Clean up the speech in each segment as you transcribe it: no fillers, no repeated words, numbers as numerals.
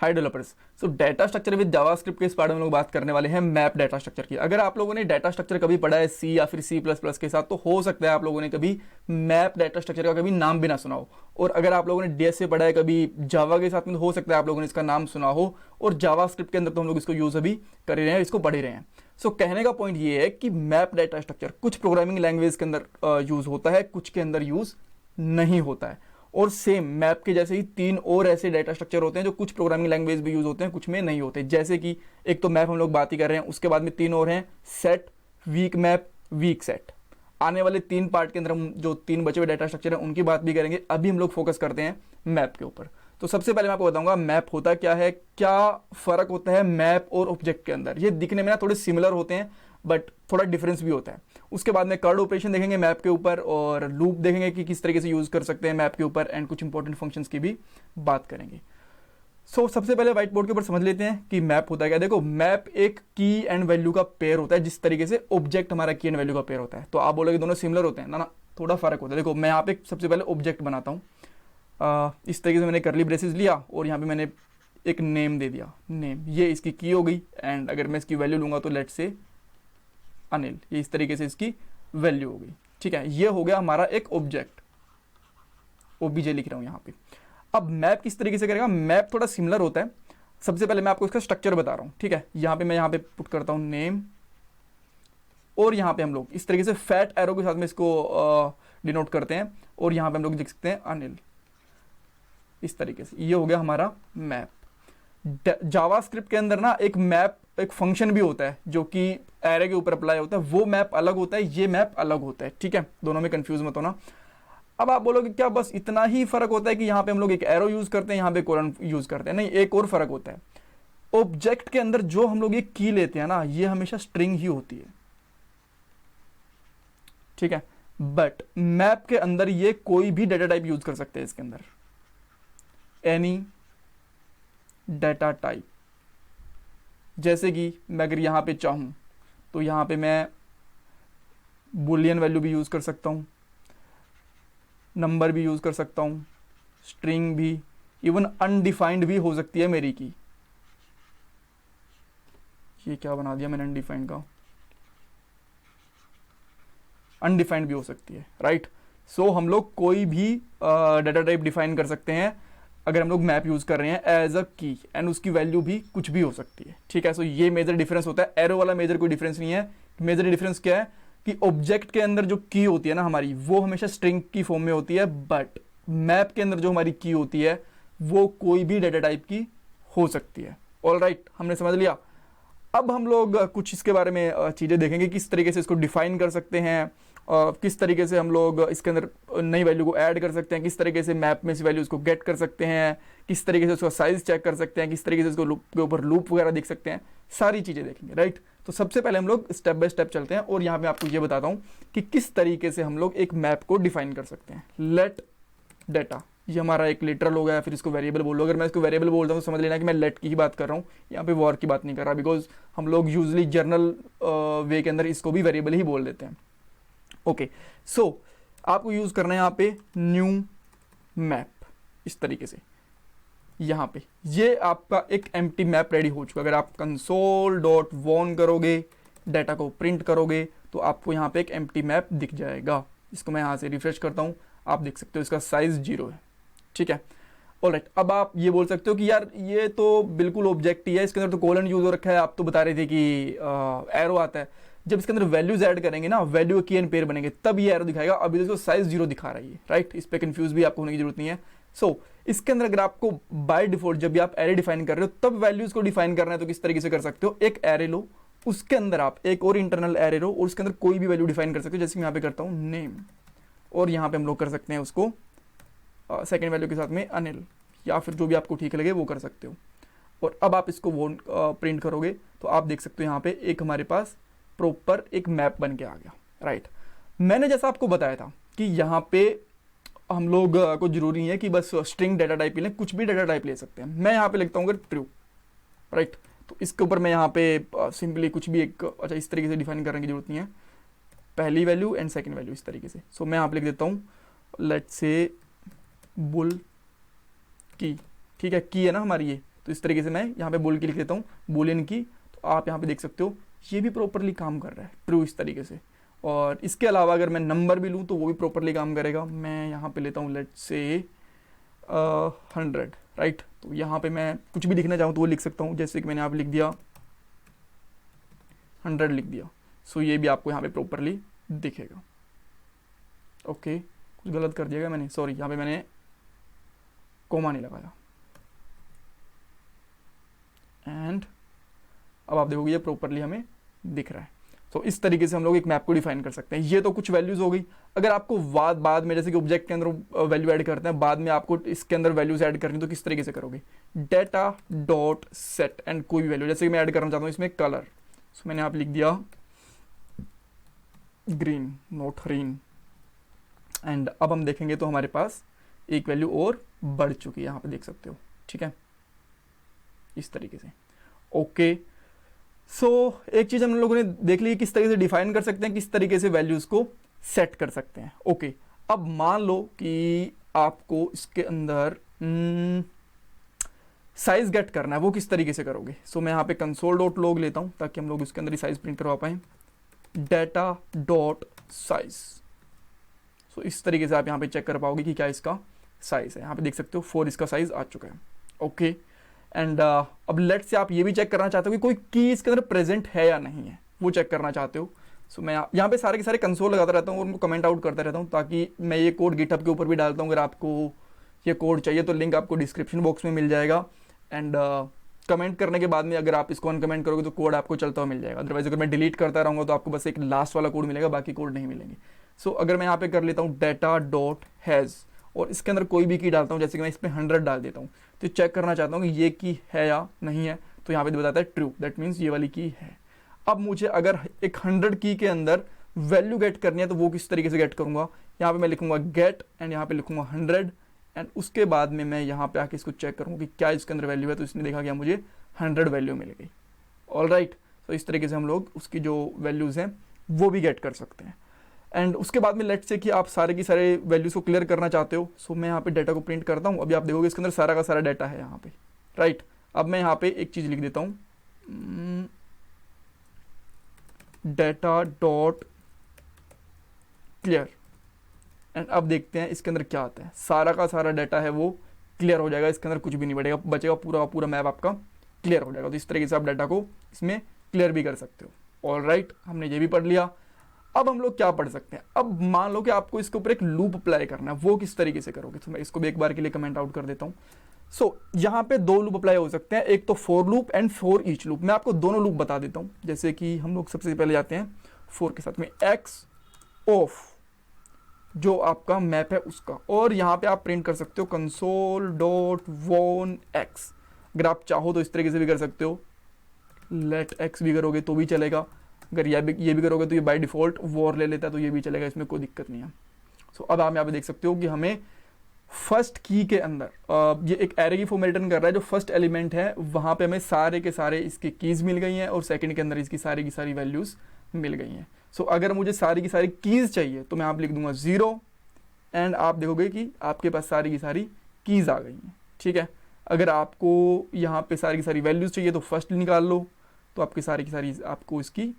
Hi developers. So data structure with JavaScript के इस part में हम लोग बात करने वाले हैं मैप डाटा स्ट्रक्चर की। अगर आप लोगों ने डाटा स्ट्रक्चर कभी पढ़ा है सी या फिर सी प्लस प्लस के साथ, तो हो सकता है आप लोगों ने कभी मैप डाटा स्ट्रक्चर का कभी नाम भी ना सुना हो। और अगर आप लोगों ने डीएस से पढ़ा है कभी जावा के साथ में, तो हो सकता है आप लोगों ने इसका नाम सुना हो। और जावास्क्रिप्ट के अंदर तो हम लोग इसको यूज अभी कर ही रहे हैं, इसको पढ़ ही रहे हैं। सो कहने का पॉइंट ये है कि मैप डाटा स्ट्रक्चर कुछ प्रोग्रामिंग लैंग्वेज के अंदर यूज होता है, कुछ के अंदर यूज नहीं होता है। और सेम मैप के जैसे ही तीन और ऐसे डाटा स्ट्रक्चर होते हैं जो कुछ प्रोग्रामिंग लैंग्वेज भी यूज होते हैं, कुछ में नहीं होते। जैसे कि एक तो मैप हम लोग बात ही कर रहे हैं, उसके बाद में तीन और हैं, set, weak map, weak set. आने वाले तीन पार्ट के अंदर हम जो तीन बचे हुए डाटा स्ट्रक्चर हैं उनकी बात भी करेंगे। अभी हम लोग फोकस करते हैं मैप के ऊपर। तो सबसे पहले मैं आपको बताऊंगा मैप होता क्या है, क्या फर्क होता है मैप और ऑब्जेक्ट के अंदर। ये दिखने में ना थोड़े सिमिलर होते हैं बट थोड़ा डिफरेंस भी होता है। उसके बाद में कर्ड ऑपरेशन देखेंगे मैप के ऊपर, और लूप देखेंगे कि किस तरीके से यूज कर सकते हैं मैप के ऊपर, एंड कुछ इंपॉर्टेंट फंक्शंस की भी बात करेंगे। सबसे पहले व्हाइट बोर्ड के ऊपर समझ लेते हैं कि मैप होता है क्या। देखो, मैप एक की एंड वैल्यू का पेयर होता है, जिस तरीके से ऑब्जेक्ट हमारा की एंड वैल्यू का पेयर होता है। तो आप बोलोगे दोनों सिमिलर होते हैं ना, थोड़ा फर्क होता है। देखो, मैं यहाँ पे सबसे पहले ऑब्जेक्ट बनाता हूँ। इस तरीके से मैंने करली ब्रेसेस लिया और यहाँ पे मैंने एक नेम दे दिया, नेम, ये इसकी की हो गई। एंड अगर मैं इसकी वैल्यू लूंगा तो लेट से अनिल, ये इस तरीके से इसकी वैल्यू हो गई। ठीक है, ये हो गया हमारा एक ऑब्जेक्ट, ओबीजे लिख रहा हूं यहाँ पे। अब मैप किस तरीके से करेगा, मैप थोड़ा सिमिलर होता है। सबसे पहले मैं आपको इसका स्ट्रक्चर बता रहा हूँ। ठीक है, मैं यहाँ पे पुट करता हूँ नेम, और यहाँ पे हम लोग इस तरीके से फैट एरो के साथ में इसको डिनोट करते हैं, और यहाँ पे हम लोग लिख सकते हैं अनिल, इस तरीके से। ये हो गया हमारा मैप। जावास्क्रिप्ट के अंदर ना एक मैप, एक फंक्शन भी होता है जो कि एरे के ऊपर अप्लाई होता है। वो मैप अलग होता है, ये मैप अलग होता है। ठीक है, दोनों में कंफ्यूज मत होना। अब आप बोलोगे क्या बस इतना ही फर्क होता है कि यहाँ पे हम लोग एक एरो यूज करते हैं, यहाँ पे कोलन यूज करते हैं? नहीं, एक और फर्क होता है। ऑब्जेक्ट के अंदर जो हम लोग ये की लेते हैं ना, ये हमेशा स्ट्रिंग ही होती है। ठीक है, बट मैप के अंदर ये कोई भी डाटा टाइप यूज कर सकते हैं। इसके अंदर एनी डाटा टाइप, जैसे कि मैं अगर यहाँ पे चाहूँ तो यहाँ पे मैं बुलियन वैल्यू भी यूज़ कर सकता हूँ, नंबर भी यूज़ कर सकता हूँ, स्ट्रिंग भी, इवन अनडिफाइंड भी हो सकती है मेरी की। ये क्या बना दिया मैंने अनडिफाइंड का, अनडिफाइंड भी हो सकती है, राइट। सो हम लोग कोई भी डाटा टाइप डिफाइन कर सकते हैं अगर हम लोग मैप यूज कर रहे हैं एज अ की, एंड उसकी वैल्यू भी कुछ भी हो सकती है। ठीक है, सो ये मेजर डिफरेंस होता है। एरो वाला मेजर कोई डिफरेंस नहीं है। मेजर डिफरेंस क्या है कि ऑब्जेक्ट के अंदर जो की होती है ना हमारी, वो हमेशा स्ट्रिंग की फॉर्म में होती है, बट मैप के अंदर जो हमारी की होती है वो कोई भी डाटा टाइप की हो सकती है। ऑलराइट, हमने समझ लिया। अब हम लोग कुछ इसके बारे में चीज़ें देखेंगे, किस तरीके से इसको डिफाइन कर सकते हैं, किस तरीके से हम लोग इसके अंदर नई वैल्यू को ऐड कर सकते हैं, किस तरीके से मैप में से वैल्यूज को गेट कर सकते हैं, किस तरीके से उसका साइज चेक कर सकते हैं, किस तरीके से इसको लूप के ऊपर लूप वगैरह देख सकते हैं। सारी चीज़ें देखेंगे, राइट। तो सबसे पहले हम लोग स्टेप बाय स्टेप चलते हैं, और यहाँ पे आपको ये बताता हूँ कि किस तरीके से हम लोग एक मैप को डिफाइन कर सकते हैं। लेट डाटा, ये हमारा एक लिटरल हो गया, फिर इसको वेरिएबल बोल लो। अगर मैं इसको वेरिएबल बोलता हूँ तो समझ लेना कि मैं लेट की ही बात कर रहा हूँ, यहाँ पे वॉर की बात नहीं कर रहा, बिकॉज हम लोग यूजली जर्नल वे के अंदर इसको भी वेरिएबल ही बोल देते हैं। ओके, सो आपको यूज करना है यहाँ पे न्यू मैप, इस तरीके से। यहाँ पे ये आपका एक एम्प्टी मैप रेडी हो चुका। अगर आप console.warn करोगे, डाटा को प्रिंट करोगे, तो आपको यहाँ पे एक एम्प्टी मैप दिख जाएगा। इसको मैं यहाँ से रिफ्रेश करता हूँ, आप देख सकते हो इसका साइज 0 है। ठीक है, ऑलराइट। अब आप ये बोल सकते हो कि यार ये तो बिल्कुल ऑब्जेक्ट ही है, इसके अंदर तो कोलन यूज हो रखा है। आप तो बता रहे थे कि एरो आता है। जब इसके अंदर वैल्यूज ऐड करेंगे ना, वैल्यू की एंड पेयर बनेंगे, तब ये एरो दिखाएगा। अभी तो इसको साइज 0 दिखा रही है, राइट। इस पे कंफ्यूज भी आपको होने की जरूरत नहीं है। सो इसके अंदर अगर आपको बाय डिफॉल्ट जब भी आप एरे डिफाइन कर रहे हो तब वैल्यूज को डिफाइन करना है, तो किस तरीके से कर सकते हो, एक एरे लो, उसके अंदर आप एक और इंटरनल एरे लो, और उसके अंदर कोई भी वैल्यू डिफाइन कर सकते हो। जैसे मैं यहाँ पे करता हूँ नेम, और यहाँ पे हम लोग कर सकते हैं उसको सेकेंड वैल्यू के साथ में अनिल, या फिर जो भी आपको ठीक लगे वो कर सकते हो। और अब आप इसको वो प्रिंट करोगे तो आप देख सकते हो यहाँ पे एक हमारे पास प्रॉपर एक मैप बन के आ गया, राइट। मैंने जैसा आपको बताया था कि यहाँ पे हम लोग को जरूरी नहीं है कि बस स्ट्रिंग डाटा टाइप ही लें, कुछ भी डाटा टाइप ले सकते हैं। मैं यहाँ पे लिखता हूँ अगर ट्रू, राइट, तो इसके ऊपर मैं यहाँ पे सिंपली कुछ भी एक, अच्छा, इस तरीके से डिफाइन करने की जरूरत नहीं है, पहली वैल्यू एंड सेकंड वैल्यू इस तरीके से। सो मैं यहाँ पे लिख देता हूँ लेट्स से बुल की। ठीक है, की है ना हमारी, ये तो इस तरीके से मैं यहाँ पे बोल के लिख देता हूँ बूलियन की, तो आप यहाँ पे देख सकते हो ये भी प्रॉपरली काम कर रहा है, ट्रू इस तरीके से। और इसके अलावा अगर मैं नंबर भी लूँ तो वो भी प्रॉपरली काम करेगा। मैं यहाँ पे लेता हूँ लेट्स से 100, राइट। तो यहाँ पे मैं कुछ भी लिखना चाहूँ तो वो लिख सकता हूँ, जैसे कि मैंने यहाँ पे लिख दिया 100 लिख दिया। सो ये भी आपको यहाँ पे प्रॉपरली दिखेगा। ओके, कुछ गलत कर दिया मैंने, सॉरी, यहाँ पे मैंने कोमा नहीं लगाया। एंड अब आप देखोगे ये प्रॉपरली हमें दिख रहा है। तो इस तरीके से हम लोग एक मैप को डिफाइन कर सकते हैं। ये तो कुछ वैल्यूज हो गई। अगर आपको बाद में जैसे कि ऑब्जेक्ट के अंदर वैल्यू ऐड करते हैं, बाद में आपको इसके अंदर वैल्यूज ऐड करनी, तो किस तरीके से करोगे? डेटा डॉट सेट एंड कोई भी वैल्यू, जैसे कि मैं ऐड करना चाहता हूँ इसमें कलर, सो मैंने आप लिख दिया ग्रीन, नॉट हरीन। एंड अब हम देखेंगे तो हमारे पास एक वैल्यू और बढ़ चुकी है, यहाँ पे देख सकते हो, ठीक है, इस तरीके से। ओके, सो एक चीज हम लोगों ने देख ली किस तरीके से डिफाइन कर सकते हैं, किस तरीके से वैल्यूज को सेट कर सकते हैं। ओके, अब मान लो कि आपको इसके अंदर साइज गेट करना है, वो किस तरीके से करोगे? सो मैं यहाँ पे कंसोल डॉट लॉग लेता हूँ ताकि हम लोग इसके अंदर ही साइज प्रिंट करवा पाए। डेटा डॉट साइज, सो इस तरीके से आप यहाँ पे चेक कर पाओगे कि क्या इसका साइज है। यहाँ पे देख सकते हो 4 इसका साइज आ चुका है। ओके, एंड अब लेट से आप ये भी चेक करना चाहते हो कि कोई की इसके अंदर प्रेजेंट है या नहीं है, वो चेक करना चाहते हो। सो मैं यहाँ पे सारे के सारे कंसोल लगाता रहता हूँ और उनको कमेंट आउट करता रहता हूँ, ताकि मैं ये कोड गिटहब के ऊपर भी डालता हूँ। अगर आपको ये कोड चाहिए तो लिंक आपको डिस्क्रिप्शन बॉक्स में मिल जाएगा। एंड कमेंट करने के बाद में अगर आप इसको अनकमेंट करोगे तो कोड आपको चलता हुआ मिल जाएगा। अदरवाइज अगर मैं डिलीट करता रहूँगा तो आपको बस एक लास्ट वाला कोड मिलेगा, बाकी कोड नहीं मिलेंगे। सो अगर मैं यहाँ पे कर लेता हूँ डेटा डॉट हैज़ और इसके अंदर कोई भी की डालता हूँ, जैसे कि मैं इस पर 100 डाल देता हूँ, तो चेक करना चाहता हूँ कि ये की है या नहीं है, तो यहाँ पे बताता है ट्रू, दैट मीन्स ये वाली की है। अब मुझे अगर एक 100 की के अंदर वैल्यू गेट करनी है तो वो किस तरीके से गेट करूँगा? यहाँ पे मैं लिखूंगा गेट एंड यहाँ पे लिखूंगा 100 एंड उसके बाद में मैं यहाँ पे आके इसको चेक करूँगा कि क्या इसके अंदर वैल्यू है, तो इसने देखा कि मुझे 100 वैल्यू मिल गई। ऑल राइट, तो इस तरीके से हम लोग उसकी जो वैल्यूज़ हैं वो भी गेट कर सकते हैं। एंड उसके बाद में लेट से कि आप सारे की सारे वैल्यूज़ को क्लियर करना चाहते हो, सो मैं यहाँ पे डाटा को प्रिंट करता हूँ। अभी आप देखोगे इसके अंदर सारा का सारा डाटा है यहाँ पे, राइट। अब मैं यहाँ पे एक चीज़ लिख देता हूँ, डाटा डॉट क्लियर एंड अब देखते हैं इसके अंदर क्या आता है। सारा का सारा डाटा है वो क्लियर हो जाएगा, इसके अंदर कुछ भी नहीं बचेगा, पूरा का पूरा मैप आपका क्लियर हो जाएगा। तो इस तरीके से आप डाटा को इसमें क्लियर भी कर सकते हो। ऑल राइट, हमने ये भी पढ़ लिया। अब हम लोग क्या पढ़ सकते हैं? अब मान लो कि आपको इसके ऊपर एक लूप अप्लाई करना है, वो किस तरीके से करोगे? तो मैं इसको भी एक बार के लिए कमेंट आउट कर देता हूँ। सो यहाँ पे 2 लूप अप्लाई हो सकते हैं, एक तो for loop and for each loop. मैं आपको दोनों लूप बता देता हूँ। जैसे कि हम लोग सबसे पहले जाते हैं फॉर के साथ में, एक्स ऑफ जो आपका मैप है उसका, और यहाँ पे आप प्रिंट कर सकते हो कंसोल डॉट वॉन एक्स। अगर आप चाहो तो इस तरीके से भी कर सकते हो, लेट एक्स भी करोगे तो भी चलेगा। अगर ये भी करोगे तो ये बाय डिफ़ॉल्ट वॉर ले लेता है, तो ये भी चलेगा, इसमें कोई दिक्कत नहीं है। सो अब आप यहाँ पे देख सकते हो कि हमें फर्स्ट की के अंदर ये एक एरे की फॉर्म रिटर्न कर रहा है। जो फर्स्ट एलिमेंट है वहाँ पे हमें सारे के सारे इसके कीज़ मिल गई हैं और सेकंड के अंदर इसकी सारी की सारी वैल्यूज़ मिल गई हैं। सो अगर मुझे सारी की सारी कीज़ चाहिए तो मैं आप लिख दूंगा 0 एंड आप देखोगे कि आपके पास सारी की सारी कीज़ आ गई हैं, ठीक है। अगर आपको यहाँ पे सारी की सारी वैल्यूज़ चाहिए तो फर्स्ट निकाल लो, तो आपकी सारी की सारी आपको इसकी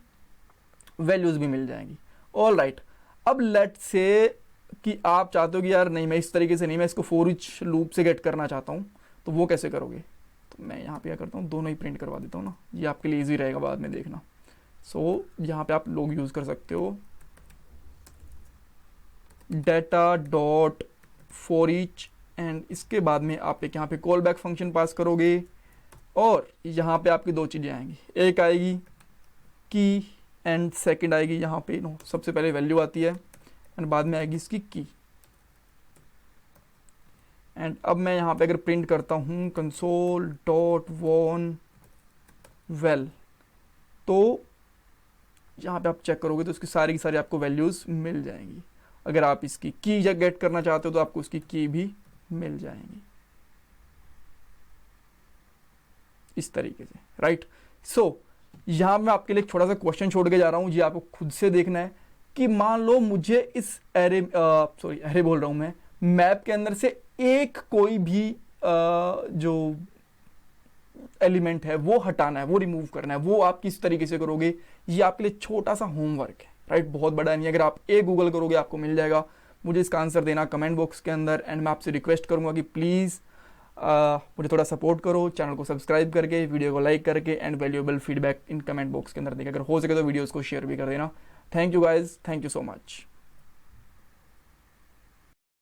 वैल्यूज़ भी मिल जाएंगी। ऑल राइट, अब लेट से कि आप चाहते हो कि यार नहीं, मैं इस तरीके से नहीं, मैं इसको फॉर ईच लूप से गेट करना चाहता हूँ, तो वो कैसे करोगे? तो मैं यहाँ पे क्या करता हूँ, दोनों ही प्रिंट करवा देता हूँ ना, ये आपके लिए ईजी रहेगा बाद में देखना। सो यहाँ पे आप लोग यूज़ कर सकते हो data dot for each and इसके बाद में आप एक यहाँ पे कॉल बैक फंक्शन पास करोगे और यहाँ पे आपकी 2 चीज़ें आएंगी, एक आएगी की एंड सेकंड आएगी यहाँ पे नो, सबसे पहले वैल्यू आती है एंड बाद में आएगी इसकी की। एंड अब मैं यहाँ पे अगर प्रिंट करता हूँ कंसोल डॉट वॉन वेल, तो यहाँ पे आप चेक करोगे तो इसकी सारी की सारी आपको वैल्यूज़ मिल जाएंगी। अगर आप इसकी की गेट करना चाहते हो तो आपको उसकी की भी मिल जाएंगी इस तरीके से, राइट। सो यहाँ मैं आपके लिए छोटा सा क्वेश्चन छोड़ के जा रहा हूँ, ये आपको खुद से देखना है कि मान लो मुझे इस एरे बोल रहा हूँ मैं, मैप के अंदर से एक कोई भी जो एलिमेंट है वो हटाना है, वो रिमूव करना है, वो आप किस तरीके से करोगे, ये आपके लिए छोटा सा होमवर्क है, राइट, बहुत बड़ा नहीं है। अगर आप एक गूगल करोगे आपको मिल जाएगा। मुझे इसका आंसर देना कमेंट बॉक्स के अंदर, एंड मैं आपसे रिक्वेस्ट करूंगा कि प्लीज़ मुझे थोड़ा सपोर्ट करो, चैनल को सब्सक्राइब करके, वीडियो को लाइक करके, and valuable feedback in comment box के अंदर देखें। अगर हो सके तो वीडियोस को शेयर भी कर देना। Thank you guys, thank you so much.